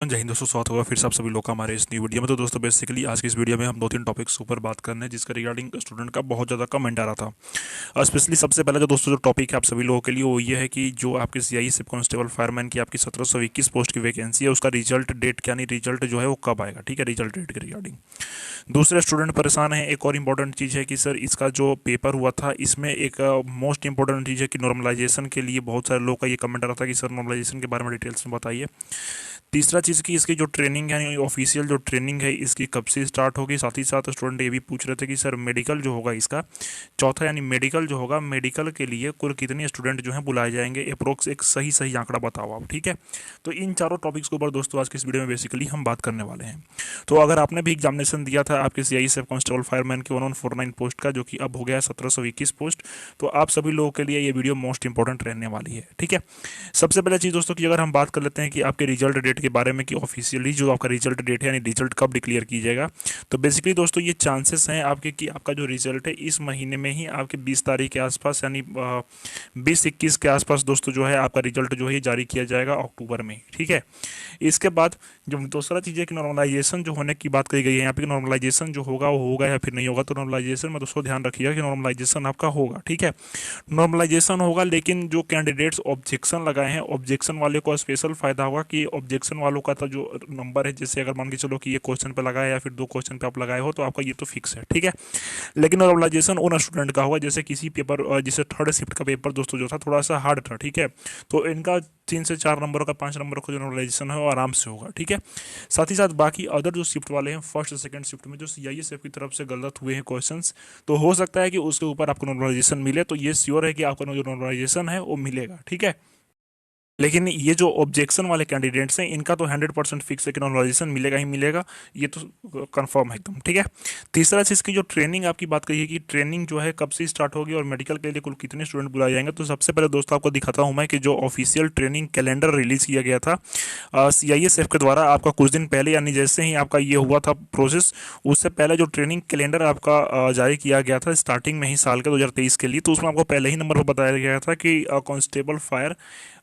जय हिंद दोस्तों, स्वागत होगा फिर से आप सभी लोग का हमारे इस न्यू वीडियो में। तो दोस्तों बेसिकली आज की इस वीडियो में हम दो तीन टॉपिक्स ऊपर बात करने हैं जिसका रिगार्डिंग स्टूडेंट का बहुत ज़्यादा कमेंट आ रहा था। स्पेशली सबसे पहले जो दोस्तों जो टॉपिक है आप सभी लोगों के लिए वो ये है कि जो आपकी सीआई सब कांस्टेबल फायरमैन की आपकी 1721 पोस्ट की वैकेंसी है उसका रिजल्ट डेट क्या नहीं, रिजल्ट जो है वो कब आएगा, ठीक है, रिजल्ट डेट के रिगार्डिंग। दूसरे स्टूडेंट परेशान है। एक और इम्पोर्टेंट चीज़ है कि सर इसका जो पेपर हुआ था इसमें एक मोस्ट इंपॉर्टेंट चीज़ है कि नॉर्मलाइजेशन के लिए बहुत सारे लोग का ये कमेंट आ रहा था कि सर नॉर्मलाइजेशन के बारे में डिटेल्स में बताइए। तीसरा चीज़ की इसकी जो ट्रेनिंग है, ऑफिशियल जो ट्रेनिंग है इसकी कब से स्टार्ट होगी। साथ ही साथ स्टूडेंट ये भी पूछ रहे थे कि सर मेडिकल जो होगा इसका, चौथा यानी मेडिकल जो होगा, मेडिकल के लिए कुल कितने स्टूडेंट जो हैं बुलाए जाएंगे, अप्रोक्स एक सही सही आंकड़ा बताओ आप, ठीक है। तो इन चारों टॉपिक्स के ऊपर दोस्तों आज की इस वीडियो में बेसिकली हम बात करने वाले हैं। तो अगर आपने भी एग्जामिनेशन दिया था आपके सीआई सब कांस्टेबल फायरमैन की 1149 पोस्ट का, जो कि अब हो गया है 1721 पोस्ट, तो आप सभी लोगों के लिए ये वीडियो मोस्ट इंपॉर्टेंट रहने वाली है, ठीक है। सबसे पहले चीज़ दोस्तों की अगर हम बात कर लेते हैं कि आपके रिजल्ट डेट के बारे में कि ऑफिशियली जो आपका रिजल्ट डेट है यानी रिजल्ट कब डिक्लेयर कीजिएगा। तो बेसिकली दोस्तों ये चांसेस हैं आपके कि आपका जो रिजल्ट है इस महीने में ही आपके 20 तारीख के आसपास यानी 20-21 के आसपास दोस्तों जो है आपका रिजल्ट जो है जारी किया जाएगा अक्टूबर में, ठीक है। इसके बाद जो दूसरा चीज़ है कि नॉर्मलाइजेशन जो होने की बात कही गई है यहाँ पे, नॉर्मलाइजेशन जो होगा वो होगा या फिर नहीं होगा। तो नॉर्मलाइजेशन में दोस्तों ध्यान रखिएगा कि नॉर्मलाइजेशन आपका होगा, ठीक है। नॉर्मलाइजेशन होगा, लेकिन जो कैंडिडेट्स ऑब्जेक्शन लगाए हैं ऑब्जेक्शन वाले को स्पेशल फायदा होगा कि ऑब्जेक्शन वालों का तो जो नंबर है, जैसे अगर मान के चलो कि ये क्वेश्चन पे लगाया या फिर दो क्वेश्चन पे आप लगाए हो तो आपका ये तो फिक्स है, ठीक है। लेकिन नॉर्मलाइजेशन उन स्टूडेंट का होगा जैसे किसी पेपर, जैसे थर्ड शिफ्ट का पेपर दोस्तों जो था थोड़ा सा हार्ड था, ठीक है। तो इनका 3 से 4 नंबरों का 5 नंबरों का जो नॉर्मलाइजेशन है वो आराम से होगा, ठीक है। साथ ही साथ बाकी अदर जो शिफ्ट वाले हैं फर्स्ट सेकंड शिफ्ट में जो सीआईएसएफ की तरफ से गलत हुए हैं क्वेश्चंस, तो हो सकता है कि उसके ऊपर आपको नॉर्मलाइजेशन मिले। तो ये श्योर है कि आपका जो नॉर्मलाइजेशन है वो मिलेगा, ठीक है। लेकिन ये जो ऑब्जेक्शन वाले कैंडिडेट्स हैं इनका तो 100% फिक्स है कि नॉर्मलाइजेशन मिलेगा ही मिलेगा, ये तो कंफर्म है एकदम, ठीक है। तीसरा चीज़ की जो ट्रेनिंग आपकी बात कही है कि ट्रेनिंग जो है कब से स्टार्ट होगी और मेडिकल के लिए कुल कितने स्टूडेंट बुलाए जाएंगे। तो सबसे पहले दोस्तों आपको दिखाता हूँ मैं कि जो ऑफिशियल ट्रेनिंग कैलेंडर रिलीज किया गया था सीआईएसएफ के द्वारा आपका कुछ दिन पहले, यानी जैसे ही आपका ये हुआ था प्रोसेस, उससे पहले जो ट्रेनिंग कैलेंडर आपका जारी किया गया था स्टार्टिंग में ही साल के 2023 के लिए, तो उसमें आपको पहले ही नंबर पर बताया गया था कि कांस्टेबल फायर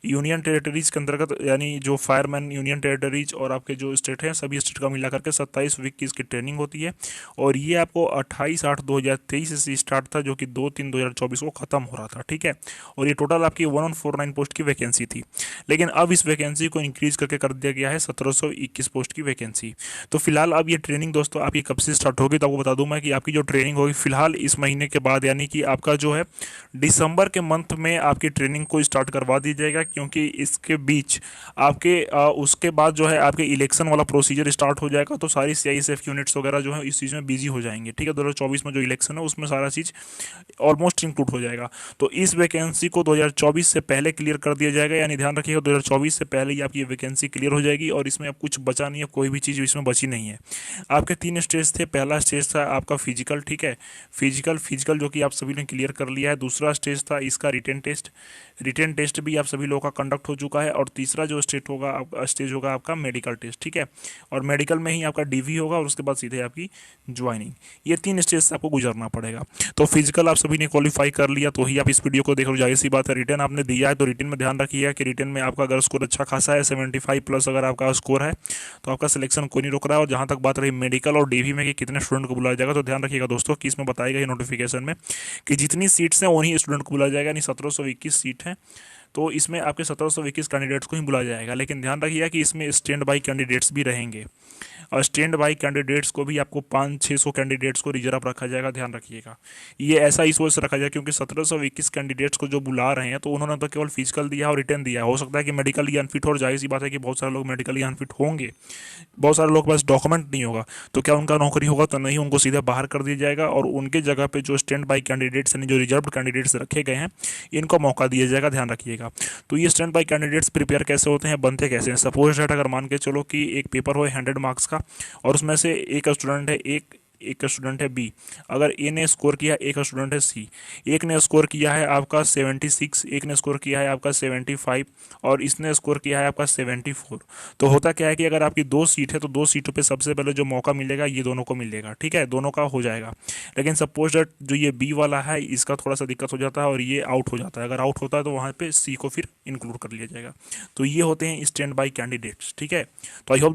यूनियन टेरिटरीज के अंतर्गत, यानी जो फायरमैन यूनियन टेरिटरीज और आपके जो स्टेट हैं सभी स्टेट का मिला करके 27 वीक की इसकी ट्रेनिंग होती है। और ये आपको 28/8/2023 से स्टार्ट था, जो कि 2/3/2024 को ख़त्म हो रहा था, ठीक है। और ये टोटल आपकी 1149 पोस्ट की वैकेंसी थी। लेकिन अब इस वैकेंसी को इंक्रीज करके कर दिया गया है 1721 पोस्ट की वैकेंसी। तो फिलहाल अब ये ट्रेनिंग दोस्तों आपकी कब से स्टार्ट होगी, तो आपको बता दूं मैं कि आपकी जो ट्रेनिंग होगी फिलहाल इस महीने के बाद, यानी कि आपका जो है दिसंबर के मंथ में आपकी ट्रेनिंग को स्टार्ट करवा दी जाएगा, क्योंकि इसके बीच आपके उसके बाद जो है आपके इलेक्शन वाला प्रोसीजर स्टार्ट हो जाएगा। तो सारी सीआईएसएफ यूनिट्स वगैरह जो है इस चीज़ में बिजी हो जाएंगे, ठीक है। 2024 में जो इलेक्शन है उसमें सारा चीज़ ऑलमोस्ट इंक्लूड हो जाएगा। तो इस वैकेंसी को 2024 से पहले क्लियर कर दिया जाएगा, यानी ध्यान रखिएगा 2024 से पहले ही आपकी ये वैकेंसी क्लियर हो जाएगी। और इसमें अब कुछ बचा नहीं है, कोई भी चीज़ इसमें बची नहीं है। आपके 3 स्टेज थे। पहला स्टेज था आपका फिजिकल, ठीक है, फिजिकल फिजिकल जो कि आप सभी ने क्लियर कर लिया है। दूसरा स्टेज था इसका रिटन टेस्ट, रिटन टेस्ट भी आप सभी लोगों का कंडक्ट हो चुका है। और तीसरा जो स्टेज होगा आपका मेडिकल टेस्ट, ठीक है। और मेडिकल में ही आपका डीवी होगा और उसके बाद सीधे आपकी ज्वाइनिंग। ये 3 स्टेज से आपको गुजरना पड़ेगा। तो फिजिकल आप सभी ने क्वालिफाई कर लिया तो ही आप इस वीडियो को देख लो, जाहिर सी बात है। रिटर्न आपने दिया है तो रिटर्न में ध्यान रखिएगा कि रिटर्न में आपका अगर स्कोर अच्छा खासा है 75+ अगर आपका स्कोर है तो आपका सिलेक्शन कोई नहीं रोक रहा है। और जहाँ तक बात रही मेडिकल और डीवी में कि कितने स्टूडेंट को बुलाया जाएगा, तो ध्यान रखिएगा दोस्तों कि इसमें बताएगा ये नोटिफिकेशन में कि जितनी सीट्स हैं उन्हीं स्टूडेंट को बुलाया जाएगा, यानी 1721 सीट है। तो इसमें आपके 1721 कैंडिडेट्स को ही बुलाया जाएगा। लेकिन ध्यान रखिएगा कि इसमें स्टैंड बाई कैंडिडेट्स भी रहेंगे और स्टैंड बाई कैंडिडेट्स को भी आपको 500-600 कैंडिडेट्स को रिजर्व रखा जाएगा, ध्यान रखिएगा। ये ऐसा इस वजह से रखा जाएगा क्योंकि 1721 कैंडिडेट्स को जो बुला रहे हैं तो उन्होंने तो केवल फिजिकल दिया और रिटर्न दिया। हो सकता है कि मेडिकली अनफिट हो, जाहिर सी बात है कि बहुत सारे लोग मेडिकली अनफिट होंगे, बहुत सारे लोग के पास डॉक्यूमेंट नहीं होगा। तो क्या उनका नौकरी होगा? तो नहीं, उनको सीधा बाहर कर दिया जाएगा और उनके जगह पे जो स्टैंड बाई कैंडिडेट्स यानी जो रिजर्व कैंडिडेट्स रखे गए हैं इनको मौका दिया जाएगा, ध्यान रखिएगा। तो ये स्टैंड बाई कैंडिडेट्स प्रिपेयर कैसे होते हैं, बनते कैसे हैं? सपोज डेट अगर मान के चलो कि एक पेपर हो 100 मार्क्स का और उसमें से एक स्टूडेंट है, एक एक का स्टूडेंट है बी। अगर ए ने स्कोर किया, ए का स्टूडेंट है सी। एक ने स्कोर किया है आपका 76, एक ने स्कोर किया है आपका 75 और इसने स्कोर किया है आपका 74। तो होता क्या है कि अगर आपकी 2 सीट है तो 2 सीटों पे सबसे पहले जो मौका मिलेगा ये दोनों को मिलेगा, ठीक है, दोनों का हो जाएगा। लेकिन सपोज दैट जो ये बी वाला है इसका थोड़ा सा दिक्कत हो जाता है और ये आउट हो जाता है। अगर आउट होता है तो वहाँ पे सी को फिर इंक्लूड कर लिया जाएगा। तो ये होते हैं स्टैंड बाई कैंडिडेट्स, ठीक है। तो आई होप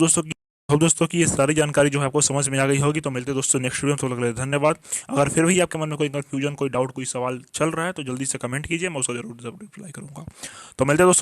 दोस्तों की ये सारी जानकारी जो है आपको समझ में आ गई होगी। तो मिलते हैं दोस्तों नेक्स्ट वीडियो में, तो लग रहा है धन्यवाद। अगर फिर भी आपके मन में कोई कंफ्यूजन, कोई डाउट, कोई सवाल चल रहा है तो जल्दी से कमेंट कीजिए, मैं उसका जरूर रिप्लाई करूंगा। तो मिलते हैं दोस्तों।